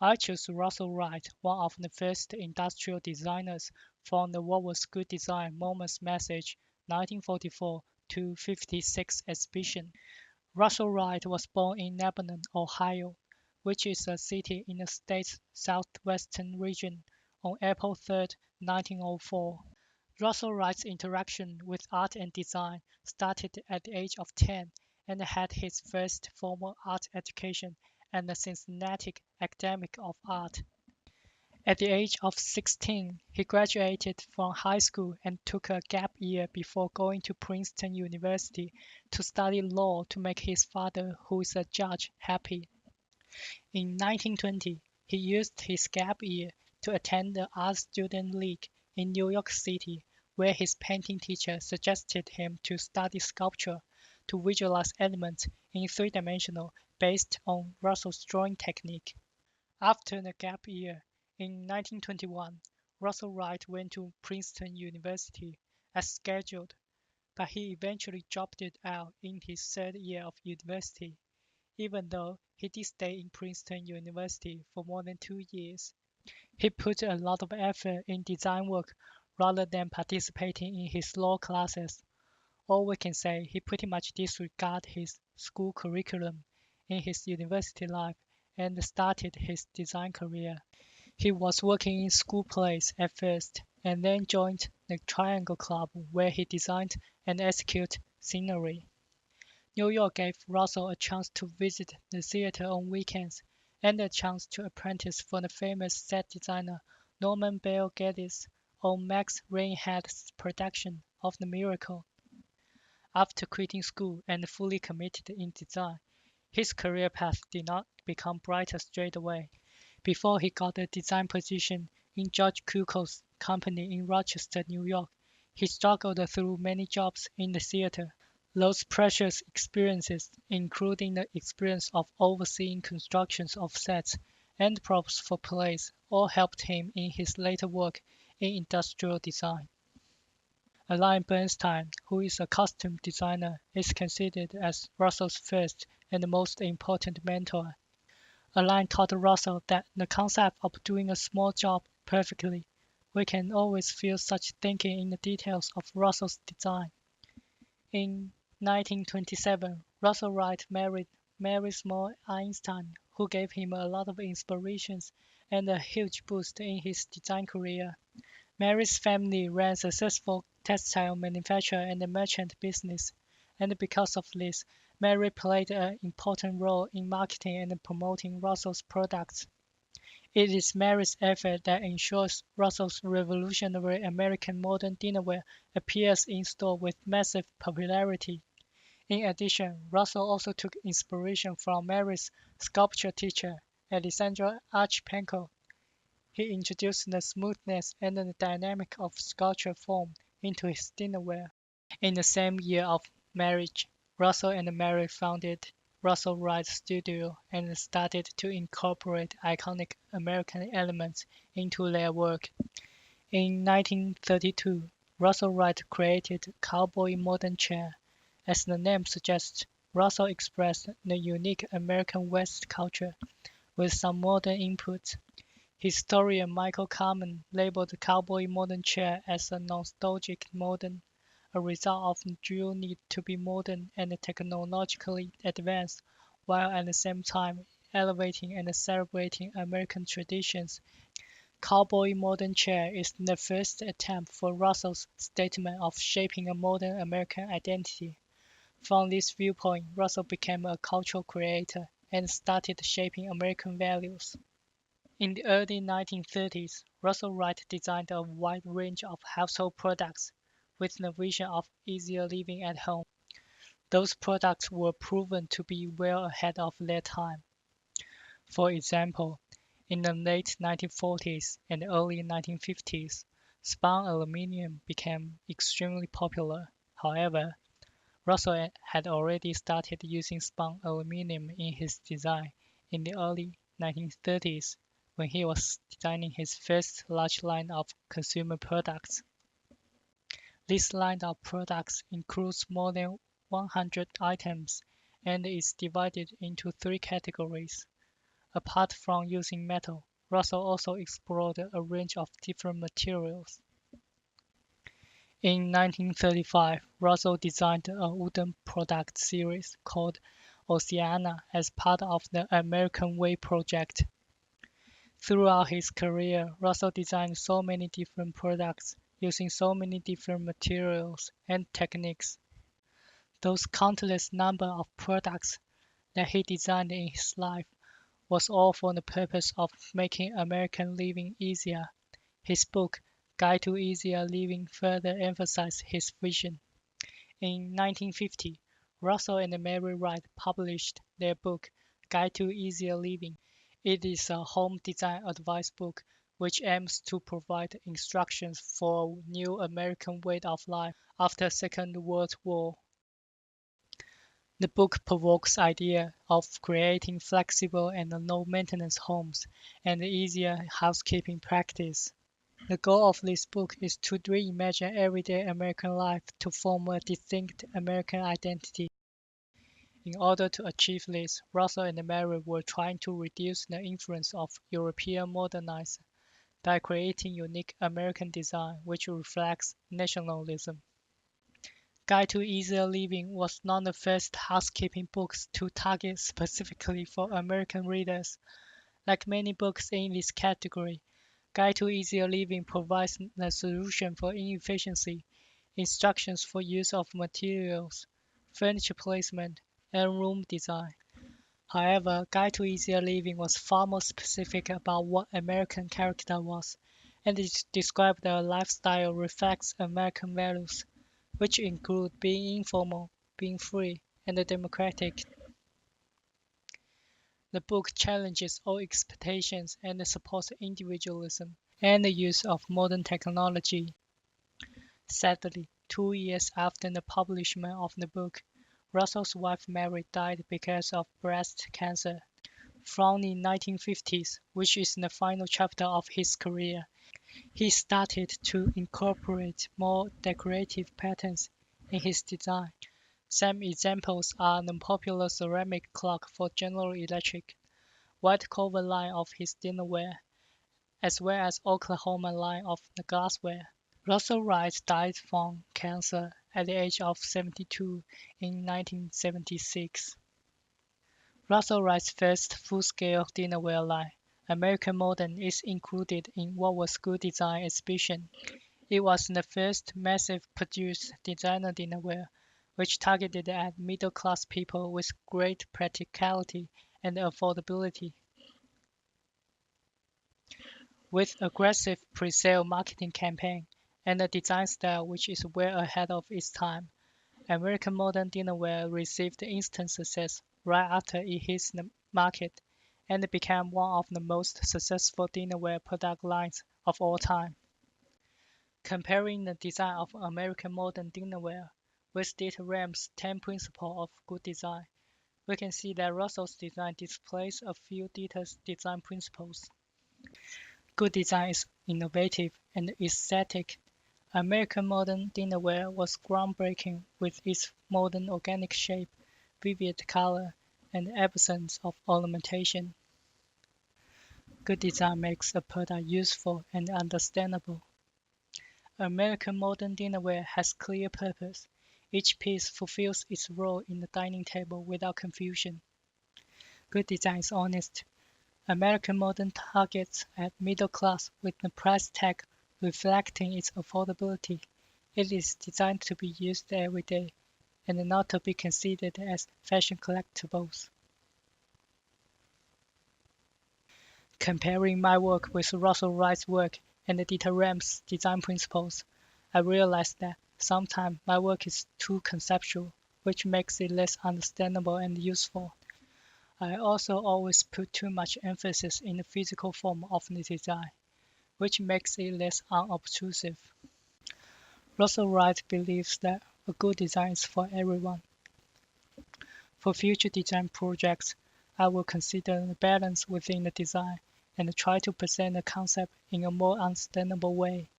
I chose Russel Wright, one of the first industrial designers, from the What Was Good Design Moments Message 1944 to 56 exhibition. Russel Wright was born in Lebanon, Ohio, which is a city in the state's southwestern region, on April 3, 1904. Russel Wright's interaction with art and design started at the age of 10 and had his first formal art education at the Cincinnati Academy of Art. At the age of 16, he graduated from high school and took a gap year before going to Princeton University to study law to make his father, who is a judge, happy. In 1920, he used his gap year to attend the Art Student League in New York City, where his painting teacher suggested him to study sculpture to visualize elements in three-dimensional based on Russell's drawing technique. After the gap year, in 1921, Russel Wright went to Princeton University as scheduled, but he eventually dropped it out in his third year of university, even though he did stay in Princeton University for more than 2 years. He put a lot of effort in design work rather than participating in his law classes. Or we can say he pretty much disregarded his school curriculum in his university life and started his design career. He was working in school plays at first, and then joined the Triangle Club where he designed and executed scenery. New York gave Russell a chance to visit the theater on weekends and a chance to apprentice for the famous set designer Norman Bell Geddes on Max Reinhardt's production of The Miracle. After quitting school and fully committed in design, his career path did not become brighter straight away. Before he got a design position in George Cukor's company in Rochester, New York, he struggled through many jobs in the theater. Those precious experiences, including the experience of overseeing constructions of sets and props for plays, all helped him in his later work in industrial design. Alan Bernstein, who is a costume designer, is considered as Russell's first and most important mentor. Alan taught Russell that the concept of doing a small job perfectly, we can always feel such thinking in the details of Russell's design. In 1927, Russel Wright married Mary Small Einstein, who gave him a lot of inspirations and a huge boost in his design career. Mary's family ran a successful textile manufacture and merchant business, and because of this, Mary played an important role in marketing and promoting Russell's products. It is Mary's effort that ensures Russell's revolutionary American modern dinnerware appears in store with massive popularity. In addition, Russell also took inspiration from Mary's sculpture teacher, Alexandra Archipenko. He introduced the smoothness and the dynamic of sculpture form into his dinnerware. In the same year of marriage, Russell and Mary founded Russel Wright Studio and started to incorporate iconic American elements into their work. In 1932, Russel Wright created Cowboy Modern Chair. As the name suggests, Russell expressed the unique American West culture with some modern inputs. Historian Michael Kamen labeled the Cowboy Modern Chair as a nostalgic modern, a result of the dual need to be modern and technologically advanced, while at the same time elevating and celebrating American traditions. Cowboy Modern Chair is the first attempt for Russell's statement of shaping a modern American identity. From this viewpoint, Russell became a cultural creator and started shaping American values. In the early 1930s, Russel Wright designed a wide range of household products with the vision of easier living at home. Those products were proven to be well ahead of their time. For example, in the late 1940s and early 1950s, spun aluminum became extremely popular. However, Russell had already started using spun aluminum in his design in the early 1930s when he was designing his first large line of consumer products. This line of products includes more than 100 items and is divided into three categories: Apart from using metal, Russell also explored a range of different materials. In 1935, Russell designed a wooden product series called Oceana as part of the American Way project. Throughout his career, Russell designed so many different products using so many different materials and techniques. Those countless number of products that he designed in his life was all for the purpose of making American living easier. His book, Guide to Easier Living, further emphasized his vision. In 1950, Russell and Mary Wright published their book, Guide to Easier Living. It is a home design advice book which aims to provide instructions for a new American way of life after the Second World War. The book provokes idea of creating flexible and low-maintenance homes and easier housekeeping practice. The goal of this book is to reimagine everyday American life to form a distinct American identity. In order to achieve this, Russell and Mary were trying to reduce the influence of European modernism by creating unique American design which reflects nationalism. Guide to Easier Living was not the first housekeeping books to target specifically for American readers. Like many books in this category, Guide to Easier Living provides the solution for inefficiency, instructions for use of materials, furniture placement, and room design. However, Guide to Easier Living was far more specific about what American character was, and it described a lifestyle reflects American values, which include being informal, being free, and democratic. The book challenges all expectations and supports individualism and the use of modern technology. Sadly, 2 years after the publishment of the book, Russell's wife Mary died because of breast cancer. From the 1950s, which is the final chapter of his career, he started to incorporate more decorative patterns in his design. Some examples are the popular ceramic clock for General Electric, white cover line of his dinnerware, as well as Oklahoma line of the glassware. Russel Wright died from cancer at the age of 72 in 1976. Russel Wright's first full-scale dinnerware line, American Modern, is included in What Was Good Design exhibition. It was the first mass-produced designer dinnerware, which targeted at middle-class people with great practicality and affordability. With aggressive pre-sale marketing campaign and a design style which is well ahead of its time, American Modern Dinnerware received instant success right after it hit the market and became one of the most successful dinnerware product lines of all time. Comparing the design of American Modern Dinnerware with Dieter Rams' 10 Principles of Good Design, we can see that Russell's design displays a few Dieter's design principles. Good design is innovative and aesthetic. American Modern Dinnerware was groundbreaking with its modern organic shape, vivid color, and absence of ornamentation. Good design makes a product useful and understandable. American Modern Dinnerware has clear purpose. Each piece fulfills its role in the dining table without confusion. Good design is honest. American Modern targets at middle class with the price tag reflecting its affordability. It is designed to be used every day and not to be considered as fashion collectibles. Comparing my work with Russel Wright's work and Dieter Rams' design principles, I realized that sometimes my work is too conceptual, which makes it less understandable and useful. I also always put too much emphasis in the physical form of the design, which makes it less unobtrusive. Russel Wright believes that a good design is for everyone. For future design projects, I will consider the balance within the design and try to present the concept in a more understandable way.